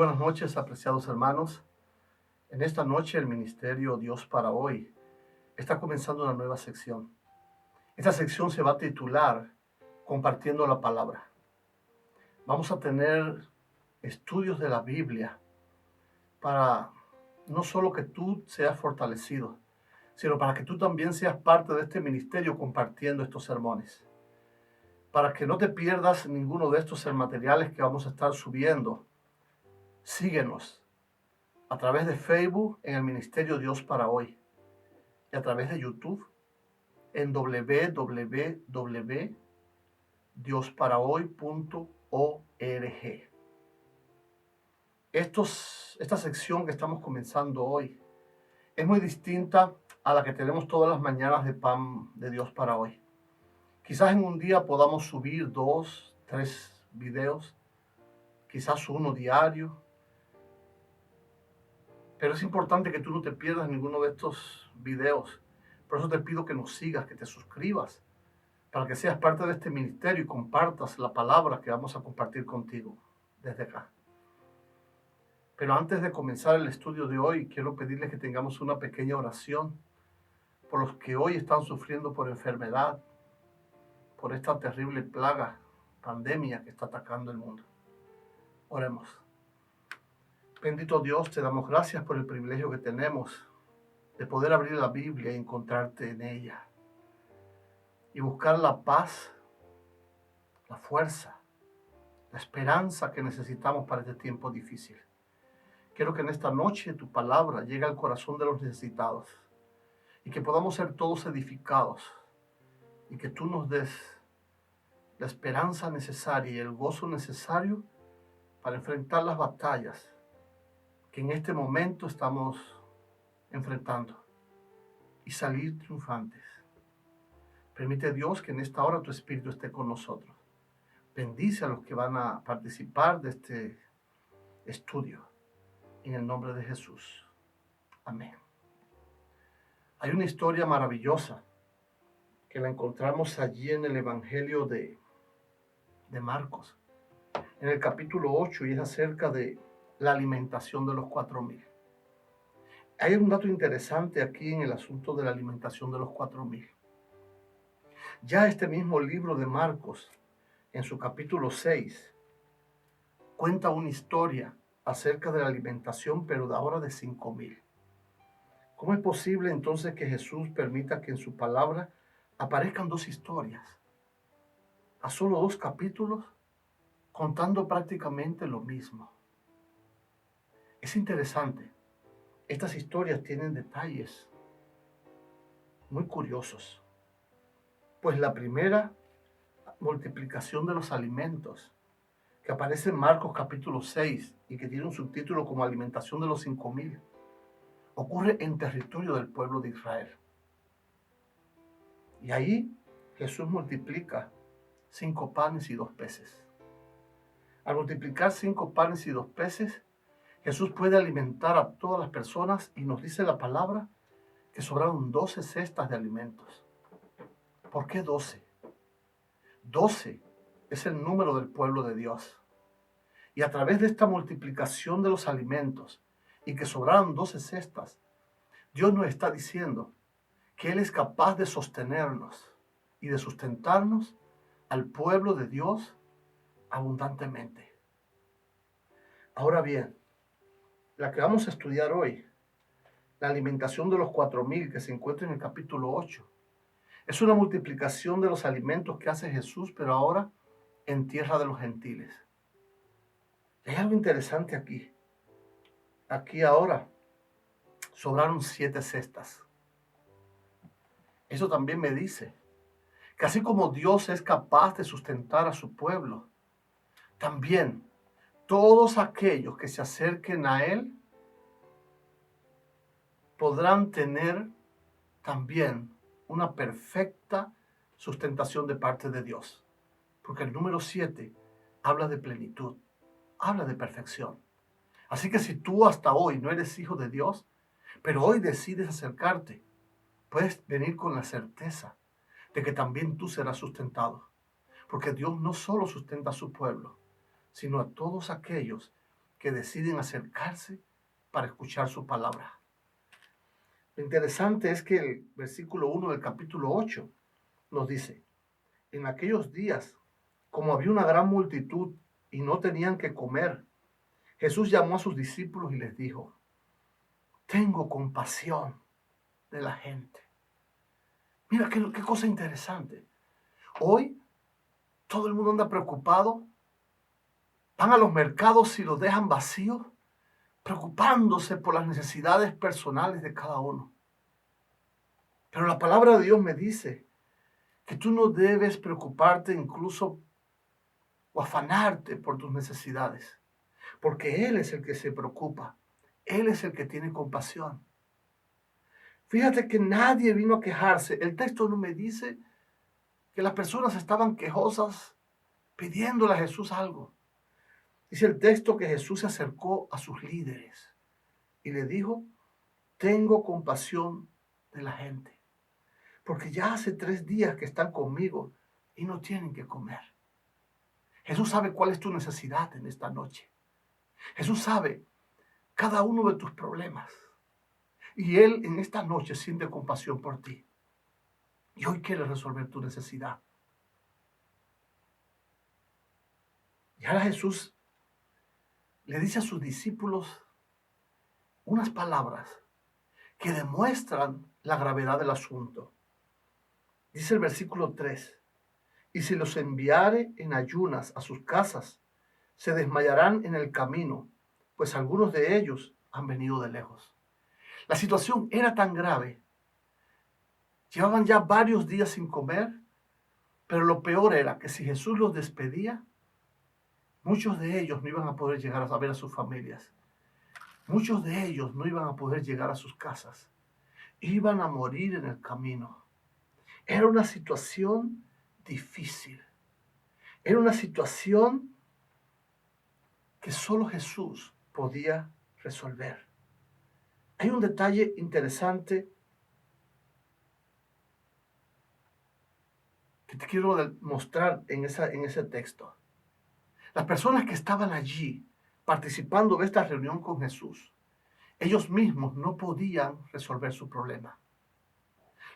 buenas noches, apreciados hermanos. En esta noche el Ministerio Dios para Hoy está comenzando una nueva sección. Esta sección se va a titular Compartiendo la Palabra. Vamos a tener estudios de la Biblia para no solo que tú seas fortalecido, sino para que tú también seas parte de este ministerio compartiendo estos sermones. Para que no te pierdas ninguno de estos materiales que vamos a estar subiendo, síguenos a través de Facebook en el Ministerio Dios para Hoy y a través de YouTube en www.diosparahoy.org. Esta sección que estamos comenzando hoy es muy distinta a la que tenemos todas las mañanas de Pan de Dios para Hoy. Quizás en un día podamos subir 2, 3 videos, quizás uno diario, pero es importante que tú no te pierdas ninguno de estos videos. Por eso te pido que nos sigas, que te suscribas, para que seas parte de este ministerio y compartas la palabra que vamos a compartir contigo desde acá. Pero antes de comenzar el estudio de hoy, quiero pedirles que tengamos una pequeña oración por los que hoy están sufriendo por enfermedad, por esta terrible plaga, pandemia que está atacando el mundo. Oremos. Bendito Dios, te damos gracias por el privilegio que tenemos de poder abrir la Biblia y encontrarte en ella y buscar la paz, la fuerza, la esperanza que necesitamos para este tiempo difícil. Quiero que en esta noche tu palabra llegue al corazón de los necesitados y que podamos ser todos edificados y que tú nos des la esperanza necesaria y el gozo necesario para enfrentar las batallas que en este momento estamos enfrentando y salir triunfantes. Permite, Dios, que en esta hora tu Espíritu esté con nosotros. Bendice a los que van a participar de este estudio. En el nombre de Jesús. Amén. Hay una historia maravillosa que la encontramos allí en el Evangelio de Marcos, en el capítulo 8, y es acerca de la alimentación de los 4,000. Hay un dato interesante aquí en el asunto de la alimentación de los 4,000. Ya este mismo libro de Marcos, en su capítulo 6, cuenta una historia acerca de la alimentación, pero de ahora de 5,000. ¿Cómo es posible entonces que Jesús permita que en su palabra aparezcan dos historias, a solo 2 capítulos, contando prácticamente lo mismo? Es interesante. Estas historias tienen detalles muy curiosos. Pues la primera, multiplicación de los alimentos, que aparece en Marcos capítulo 6 y que tiene un subtítulo como alimentación de los 5,000, ocurre en territorio del pueblo de Israel. Y ahí Jesús multiplica 5 panes y 2 peces. Al multiplicar 5 panes y 2 peces, Jesús puede alimentar a todas las personas y nos dice la palabra que sobraron 12 cestas de alimentos. ¿Por qué 12? 12 es el número del pueblo de Dios. Y a través de esta multiplicación de los alimentos y que sobraron 12 cestas, Dios nos está diciendo que Él es capaz de sostenernos y de sustentarnos al pueblo de Dios abundantemente. Ahora bien, la que vamos a estudiar hoy, la alimentación de los 4,000 que se encuentra en el capítulo 8, es una multiplicación de los alimentos que hace Jesús, pero ahora en tierra de los gentiles. Hay algo interesante aquí. Aquí ahora sobraron 7 cestas. Eso también me dice que así como Dios es capaz de sustentar a su pueblo, también todos aquellos que se acerquen a Él podrán tener también una perfecta sustentación de parte de Dios. Porque el número 7 habla de plenitud, habla de perfección. Así que si tú hasta hoy no eres hijo de Dios, pero hoy decides acercarte, puedes venir con la certeza de que también tú serás sustentado. Porque Dios no solo sustenta a su pueblo, sino a todos aquellos que deciden acercarse para escuchar su palabra. Lo interesante es que el versículo 1 del capítulo 8 nos dice: en aquellos días, como había una gran multitud y no tenían que comer, Jesús llamó a sus discípulos y les dijo: tengo compasión de la gente. Mira qué cosa interesante. Hoy todo el mundo anda preocupado. Van a los mercados y los dejan vacíos, preocupándose por las necesidades personales de cada uno. Pero la palabra de Dios me dice que tú no debes preocuparte incluso o afanarte por tus necesidades, porque Él es el que se preocupa. Él es el que tiene compasión. Fíjate que nadie vino a quejarse. El texto no me dice que las personas estaban quejosas pidiéndole a Jesús algo. Dice el texto que Jesús se acercó a sus líderes y le dijo: tengo compasión de la gente, porque ya hace 3 días que están conmigo y no tienen que comer. Jesús sabe cuál es tu necesidad en esta noche. Jesús sabe cada uno de tus problemas. Y Él en esta noche siente compasión por ti. Y hoy quiere resolver tu necesidad. Y ahora Jesús le dice a sus discípulos unas palabras que demuestran la gravedad del asunto. Dice el versículo 3: y si los enviare en ayunas a sus casas, se desmayarán en el camino, pues algunos de ellos han venido de lejos. La situación era tan grave. Llevaban ya varios días sin comer, pero lo peor era que si Jesús los despedía, muchos de ellos no iban a poder llegar a ver a sus familias. Muchos de ellos no iban a poder llegar a sus casas. Iban a morir en el camino. Era una situación difícil. Era una situación que solo Jesús podía resolver. Hay un detalle interesante que te quiero mostrar en ese texto. Las personas que estaban allí participando de esta reunión con Jesús, ellos mismos no podían resolver su problema.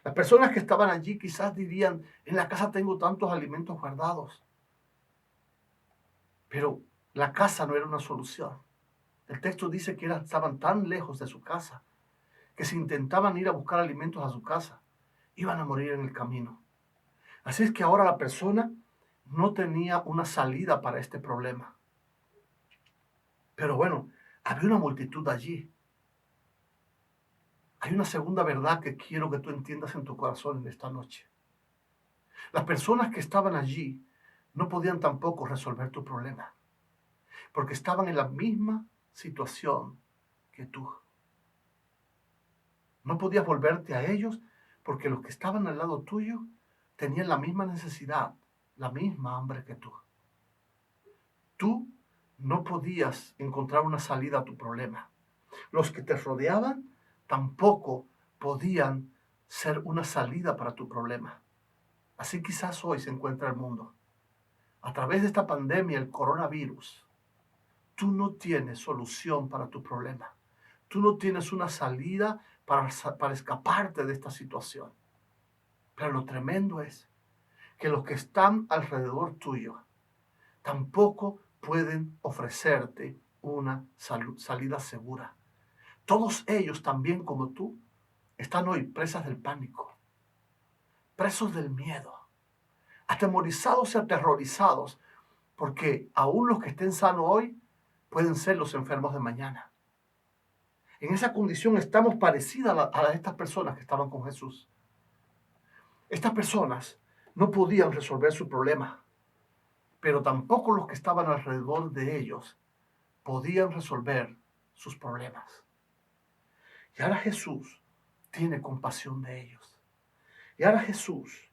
Las personas que estaban allí quizás dirían: en la casa tengo tantos alimentos guardados. Pero la casa no era una solución. El texto dice que estaban tan lejos de su casa que si intentaban ir a buscar alimentos a su casa, iban a morir en el camino. Así es que ahora la persona no tenía una salida para este problema. Pero bueno, había una multitud allí. Hay una segunda verdad que quiero que tú entiendas en tu corazón en esta noche. Las personas que estaban allí no podían tampoco resolver tu problema, porque estaban en la misma situación que tú. No podías volverte a ellos porque los que estaban al lado tuyo tenían la misma necesidad, la misma hambre que tú. Tú no podías encontrar una salida a tu problema. Los que te rodeaban tampoco podían ser una salida para tu problema. Así quizás hoy se encuentra el mundo. A través de esta pandemia, el coronavirus, tú no tienes solución para tu problema. Tú no tienes una salida para escaparte de esta situación. Pero lo tremendo es que los que están alrededor tuyo tampoco pueden ofrecerte una salida segura. Todos ellos, también como tú, están hoy presas del pánico, presos del miedo, atemorizados y aterrorizados, porque aún los que estén sanos hoy pueden ser los enfermos de mañana. En esa condición estamos parecidas a estas personas que estaban con Jesús. Estas personas no podían resolver su problema, pero tampoco los que estaban alrededor de ellos podían resolver sus problemas. Y ahora Jesús tiene compasión de ellos. Y ahora Jesús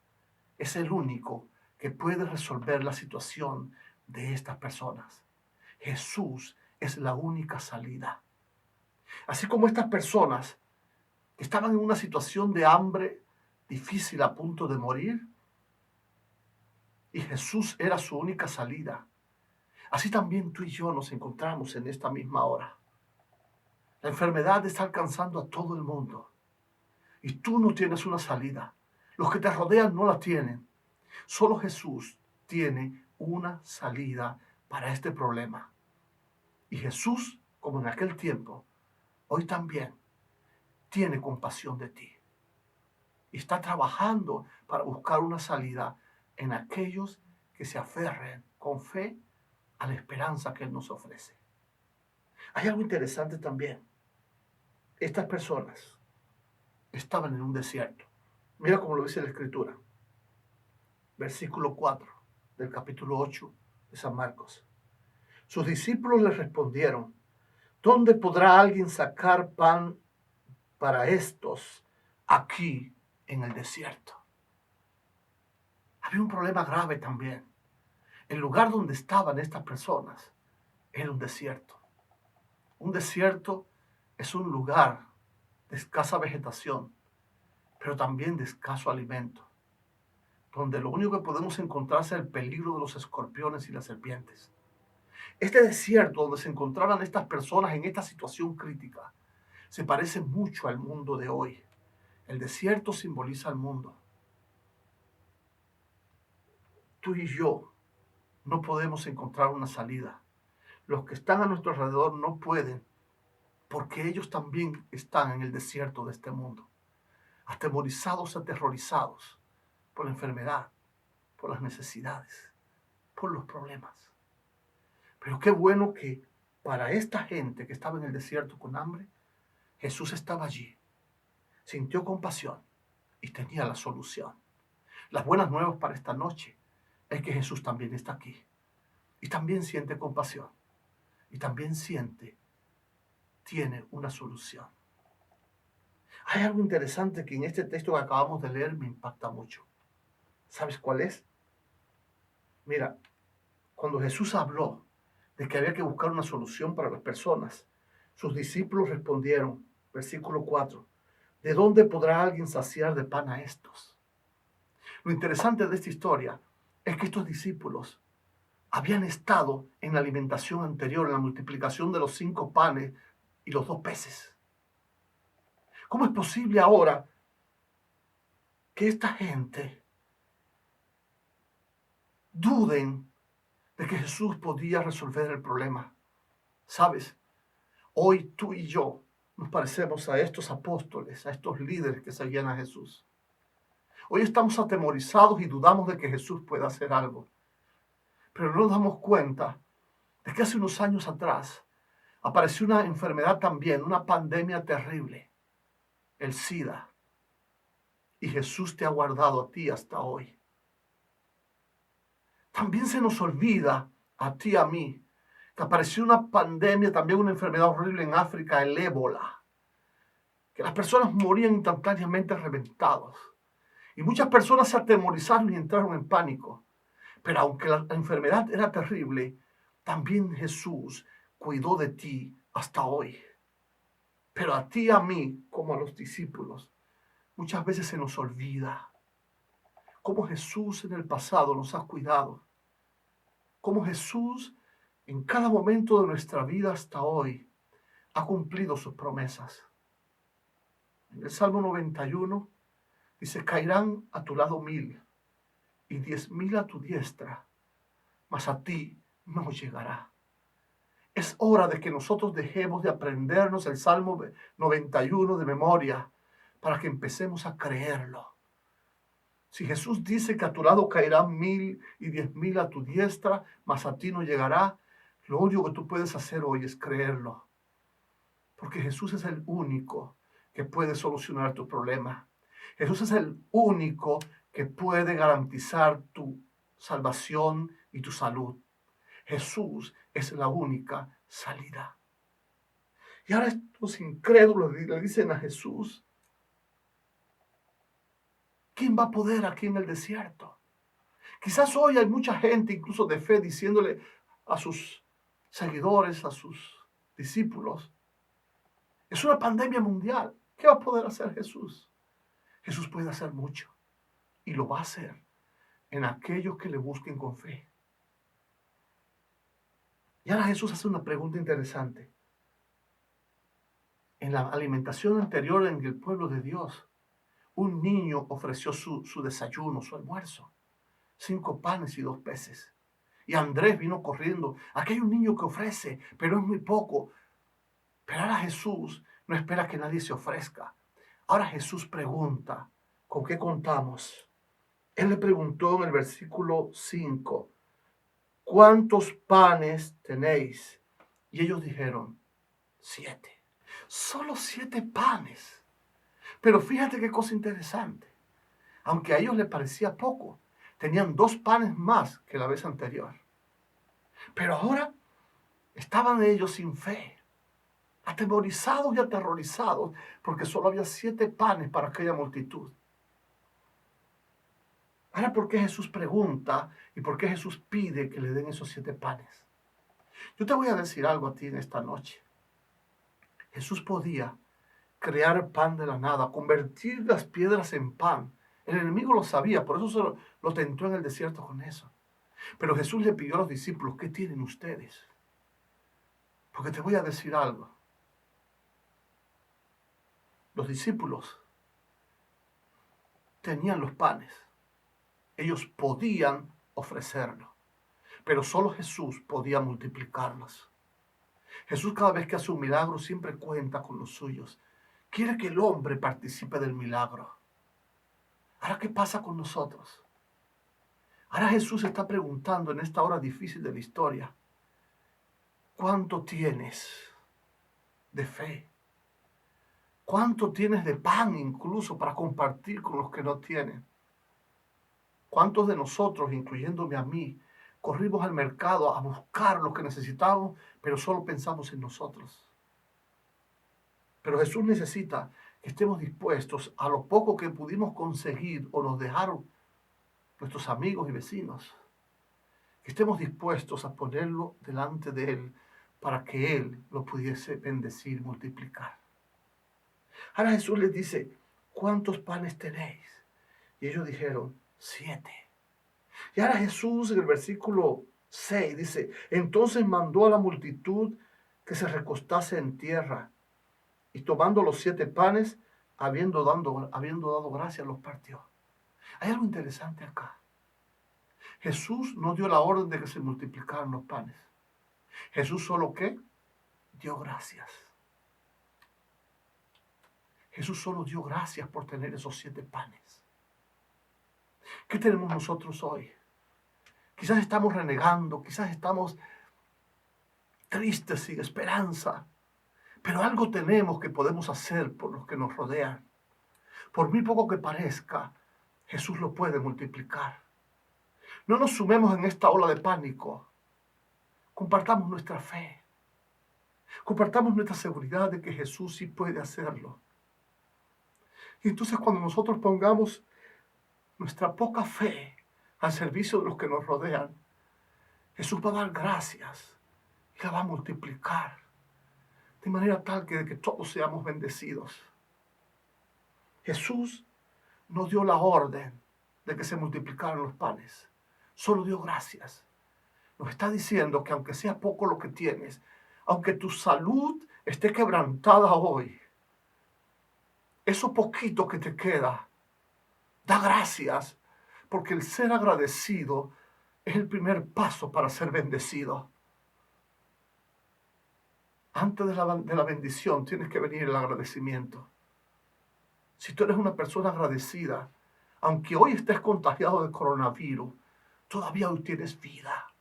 es el único que puede resolver la situación de estas personas. Jesús es la única salida. Así como estas personas que estaban en una situación de hambre difícil a punto de morir, y Jesús era su única salida. Así también tú y yo nos encontramos en esta misma hora. La enfermedad está alcanzando a todo el mundo y tú no tienes una salida. Los que te rodean no la tienen. Solo Jesús tiene una salida para este problema. Y Jesús, como en aquel tiempo, hoy también tiene compasión de ti. Y está trabajando para buscar una salida en aquellos que se aferren con fe a la esperanza que Él nos ofrece. Hay algo interesante también. Estas personas estaban en un desierto. Mira cómo lo dice la Escritura. Versículo 4 del capítulo 8 de San Marcos. Sus discípulos le respondieron: ¿dónde podrá alguien sacar pan para estos aquí en el desierto? Había un problema grave también. El lugar donde estaban estas personas era un desierto. Un desierto es un lugar de escasa vegetación, pero también de escaso alimento, donde lo único que podemos encontrar es el peligro de los escorpiones y las serpientes. Este desierto donde se encontraban estas personas en esta situación crítica se parece mucho al mundo de hoy. El desierto simboliza al mundo. Tú y yo no podemos encontrar una salida. Los que están a nuestro alrededor no pueden, porque ellos también están en el desierto de este mundo, atemorizados, aterrorizados por la enfermedad, por las necesidades, por los problemas. Pero qué bueno que para esta gente que estaba en el desierto con hambre, Jesús estaba allí, sintió compasión y tenía la solución. Las buenas nuevas para esta noche es que Jesús también está aquí y también siente compasión y también tiene una solución. Hay algo interesante que en este texto que acabamos de leer me impacta mucho. ¿Sabes cuál es? Mira, cuando Jesús habló de que había que buscar una solución para las personas, sus discípulos respondieron, versículo 4, ¿de dónde podrá alguien saciar de pan a estos? Lo interesante de esta historia es que estos discípulos habían estado en la alimentación anterior, en la multiplicación de los 5 panes y los 2 peces. ¿Cómo es posible ahora que esta gente duden de que Jesús podía resolver el problema? ¿Sabes? Hoy tú y yo nos parecemos a estos apóstoles, a estos líderes que seguían a Jesús. Hoy estamos atemorizados y dudamos de que Jesús pueda hacer algo. Pero no nos damos cuenta de que hace unos años atrás apareció una enfermedad también, una pandemia terrible, el SIDA. Y Jesús te ha guardado a ti hasta hoy. También se nos olvida, a ti y a mí, que apareció una pandemia, también una enfermedad horrible en África, el ébola. Que las personas morían instantáneamente reventados. Y muchas personas se atemorizaron y entraron en pánico. Pero aunque la enfermedad era terrible, también Jesús cuidó de ti hasta hoy. Pero a ti y a mí, como a los discípulos, muchas veces se nos olvida cómo Jesús en el pasado nos ha cuidado. Cómo Jesús en cada momento de nuestra vida hasta hoy ha cumplido sus promesas. En el Salmo 91 dice, caerán a tu lado 1000 y 10.000 a tu diestra, mas a ti no llegará. Es hora de que nosotros dejemos de aprendernos el Salmo 91 de memoria para que empecemos a creerlo. Si Jesús dice que a tu lado caerán 1000 y 10.000 a tu diestra, mas a ti no llegará, lo único que tú puedes hacer hoy es creerlo. Porque Jesús es el único que puede solucionar tu problema. Jesús es el único que puede garantizar tu salvación y tu salud. Jesús es la única salida. Y ahora estos incrédulos le dicen a Jesús, ¿quién va a poder aquí en el desierto? Quizás hoy hay mucha gente, incluso de fe, diciéndole a sus seguidores, a sus discípulos, es una pandemia mundial. ¿Qué va a poder hacer Jesús? Jesús puede hacer mucho y lo va a hacer en aquellos que le busquen con fe. Y ahora Jesús hace una pregunta interesante. En la alimentación anterior en el pueblo de Dios, un niño ofreció su desayuno, su almuerzo. 5 panes y 2 peces. Y Andrés vino corriendo. Aquí hay un niño que ofrece, pero es muy poco. Pero ahora Jesús no espera que nadie se ofrezca. Ahora Jesús pregunta, ¿con qué contamos? Él le preguntó en el versículo 5, ¿cuántos panes tenéis? Y ellos dijeron, 7. Solo 7 panes. Pero fíjate qué cosa interesante. Aunque a ellos les parecía poco, tenían 2 panes más que la vez anterior. Pero ahora estaban ellos sin fe, atemorizados y aterrorizados, porque solo había 7 panes para aquella multitud. Ahora, ¿por qué Jesús pregunta y por qué Jesús pide que le den esos 7 panes? Yo te voy a decir algo a ti en esta noche. Jesús podía crear pan de la nada, convertir las piedras en pan. El enemigo lo sabía, por eso lo tentó en el desierto con eso. Pero Jesús le pidió a los discípulos, ¿qué tienen ustedes? Porque te voy a decir algo. Los discípulos tenían los panes. Ellos podían ofrecerlo, pero solo Jesús podía multiplicarlos. Jesús cada vez que hace un milagro siempre cuenta con los suyos. Quiere que el hombre participe del milagro. Ahora, ¿qué pasa con nosotros? Ahora Jesús está preguntando en esta hora difícil de la historia, ¿cuánto tienes de fe? ¿Cuánto tienes de pan incluso para compartir con los que no tienen? ¿Cuántos de nosotros, incluyéndome a mí, corrimos al mercado a buscar lo que necesitamos, pero solo pensamos en nosotros? Pero Jesús necesita que estemos dispuestos a lo poco que pudimos conseguir o nos dejaron nuestros amigos y vecinos, que estemos dispuestos a ponerlo delante de Él para que Él lo pudiese bendecir, multiplicar. Ahora Jesús les dice, ¿cuántos panes tenéis? Y ellos dijeron, 7. Y ahora Jesús en el versículo 6 dice, entonces mandó a la multitud que se recostase en tierra y tomando los 7 panes, habiendo dado gracias, los partió. Hay algo interesante acá. Jesús no dio la orden de que se multiplicaran los panes. Jesús solo ¿qué? Dio gracias. Jesús solo dio gracias por tener esos 7 panes. ¿Qué tenemos nosotros hoy? Quizás estamos renegando, quizás estamos tristes, sin esperanza, pero algo tenemos que podemos hacer por los que nos rodean. Por muy poco que parezca, Jesús lo puede multiplicar. No nos sumemos en esta ola de pánico. Compartamos nuestra fe. Compartamos nuestra seguridad de que Jesús sí puede hacerlo. Y entonces cuando nosotros pongamos nuestra poca fe al servicio de los que nos rodean, Jesús va a dar gracias y la va a multiplicar de manera tal que todos seamos bendecidos. Jesús no dio la orden de que se multiplicaran los panes, solo dio gracias. Nos está diciendo que aunque sea poco lo que tienes, aunque tu salud esté quebrantada hoy, eso poquito que te queda, da gracias, porque el ser agradecido es el primer paso para ser bendecido. Antes de la bendición tienes que venir el agradecimiento. Si tú eres una persona agradecida, aunque hoy estés contagiado de coronavirus, todavía hoy tienes vida.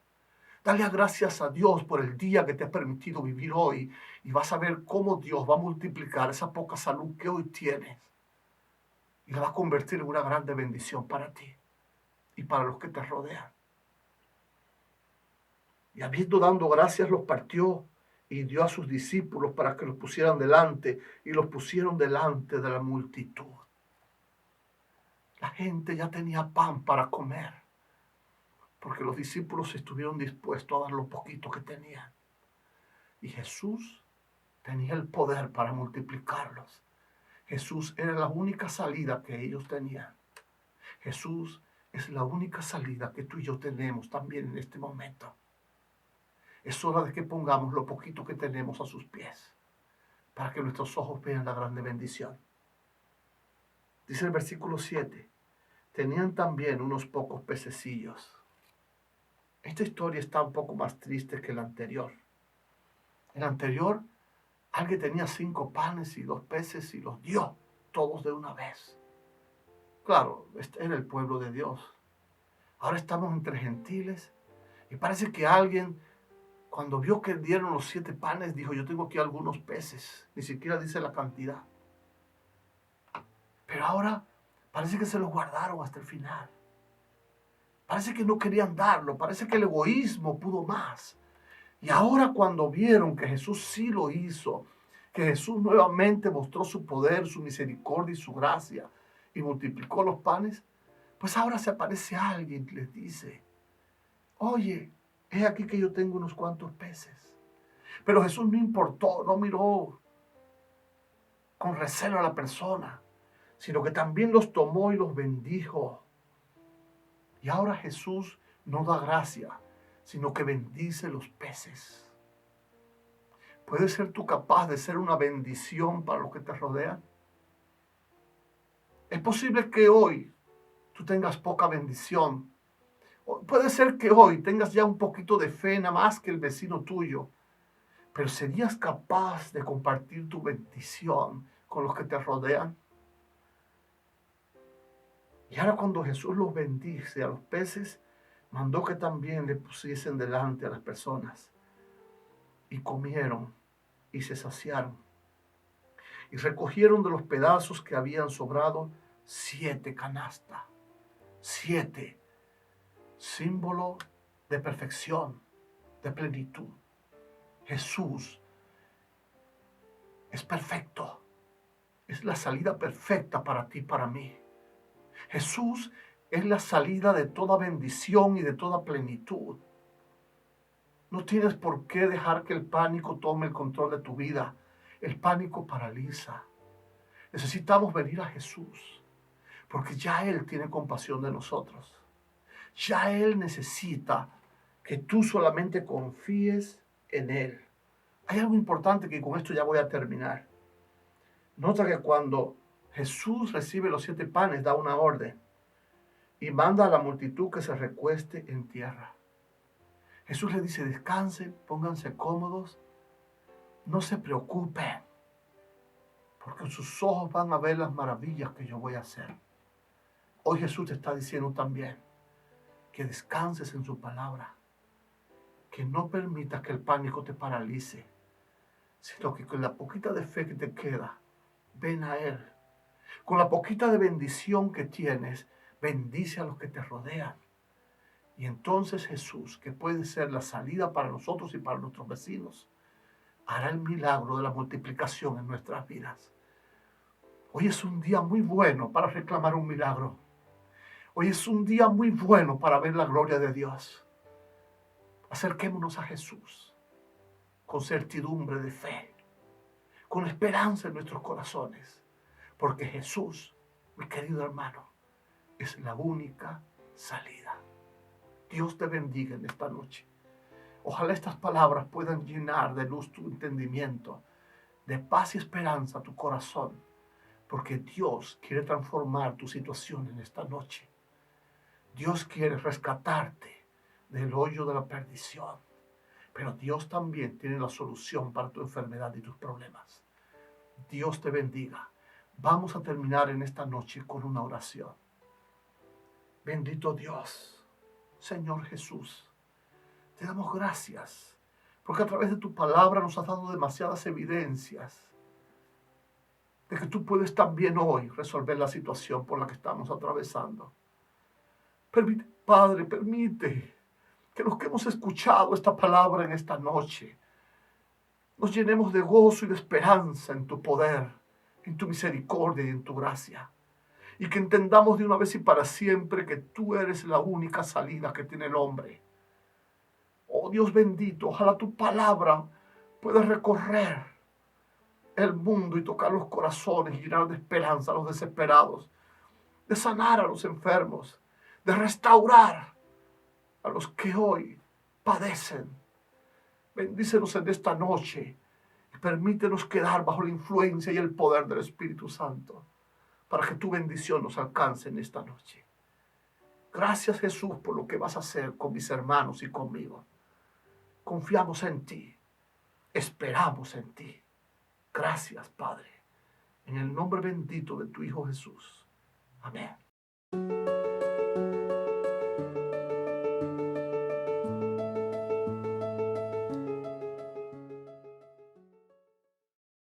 Dale gracias a Dios por el día que te ha permitido vivir hoy y vas a ver cómo Dios va a multiplicar esa poca salud que hoy tienes y la va a convertir en una grande bendición para ti y para los que te rodean. Y habiendo dado gracias, los partió y dio a sus discípulos para que los pusieran delante, y los pusieron delante de la multitud. La gente ya tenía pan para comer, porque los discípulos estuvieron dispuestos a dar lo poquito que tenían. Y Jesús tenía el poder para multiplicarlos. Jesús era la única salida que ellos tenían. Jesús es la única salida que tú y yo tenemos también en este momento. Es hora de que pongamos lo poquito que tenemos a sus pies, para que nuestros ojos vean la grande bendición. Dice el versículo 7, tenían también unos pocos pececillos. Esta historia está un poco más triste que la anterior. En la anterior, alguien tenía 5 panes y 2 peces y los dio todos de una vez. Claro, este era el pueblo de Dios. Ahora estamos entre gentiles y parece que alguien, cuando vio que dieron los 7 panes, dijo, yo tengo aquí algunos peces. Ni siquiera dice la cantidad. Pero ahora parece que se los guardaron hasta el final. Parece que no querían darlo. Parece que el egoísmo pudo más. Y ahora cuando vieron que Jesús sí lo hizo, que Jesús nuevamente mostró su poder, su misericordia y su gracia y multiplicó los panes, pues ahora se aparece alguien y les dice, oye, he aquí que yo tengo unos cuantos peces. Pero Jesús no importó, no miró con recelo a la persona, sino que también los tomó y los bendijo. Y ahora Jesús no da gracia, sino que bendice los peces. ¿Puedes ser tú capaz de ser una bendición para los que te rodean? Es posible que hoy tú tengas poca bendición. Puede ser que hoy tengas ya un poquito de fe, nada más que el vecino tuyo. Pero ¿serías capaz de compartir tu bendición con los que te rodean? Y ahora cuando Jesús los bendice a los peces, mandó que también le pusiesen delante a las personas. Y comieron y se saciaron. Y recogieron de los pedazos que habían sobrado 7 canastas. 7. Símbolo de perfección, de plenitud. Jesús es perfecto. Es la salida perfecta para ti, para mí. Jesús es la salida de toda bendición y de toda plenitud. No tienes por qué dejar que el pánico tome el control de tu vida. El pánico paraliza. Necesitamos venir a Jesús, porque ya Él tiene compasión de nosotros. Ya Él necesita que tú solamente confíes en Él. Hay algo importante que con esto ya voy a terminar. Nota que cuando Jesús recibe los 7 panes, da una orden y manda a la multitud que se recueste en tierra. Jesús le dice, descansen, pónganse cómodos, no se preocupen, porque sus ojos van a ver las maravillas que yo voy a hacer. Hoy Jesús te está diciendo también que descanses en su palabra, que no permitas que el pánico te paralice, sino que con la poquita de fe que te queda, ven a Él. Con la poquita de bendición que tienes, bendice a los que te rodean. Y entonces Jesús, que puede ser la salida para nosotros y para nuestros vecinos, hará el milagro de la multiplicación en nuestras vidas. Hoy es un día muy bueno para reclamar un milagro. Hoy es un día muy bueno para ver la gloria de Dios. Acerquémonos a Jesús con certidumbre de fe, con esperanza en nuestros corazones, porque Jesús, mi querido hermano, es la única salida. Dios te bendiga en esta noche. Ojalá estas palabras puedan llenar de luz tu entendimiento, de paz y esperanza tu corazón, porque Dios quiere transformar tu situación en esta noche. Dios quiere rescatarte del hoyo de la perdición, pero Dios también tiene la solución para tu enfermedad y tus problemas. Dios te bendiga. Vamos a terminar en esta noche con una oración. Bendito Dios, Señor Jesús, te damos gracias, porque a través de tu palabra nos has dado demasiadas evidencias de que tú puedes también hoy resolver la situación por la que estamos atravesando. Permite, Padre, permite que los que hemos escuchado esta palabra en esta noche, nos llenemos de gozo y de esperanza en tu poder, en tu misericordia y en tu gracia. Y que entendamos de una vez y para siempre que tú eres la única salida que tiene el hombre. Oh Dios bendito, ojalá tu palabra pueda recorrer el mundo y tocar los corazones y llenar de esperanza a los desesperados, de sanar a los enfermos, de restaurar a los que hoy padecen, Bendícenos en esta noche y permítenos quedar bajo la influencia y el poder del Espíritu Santo para que tu bendición nos alcance en esta noche. Gracias, Jesús, por lo que vas a hacer con mis hermanos y conmigo. Confiamos en ti, esperamos en ti. Gracias, Padre, en el nombre bendito de tu Hijo Jesús. Amén.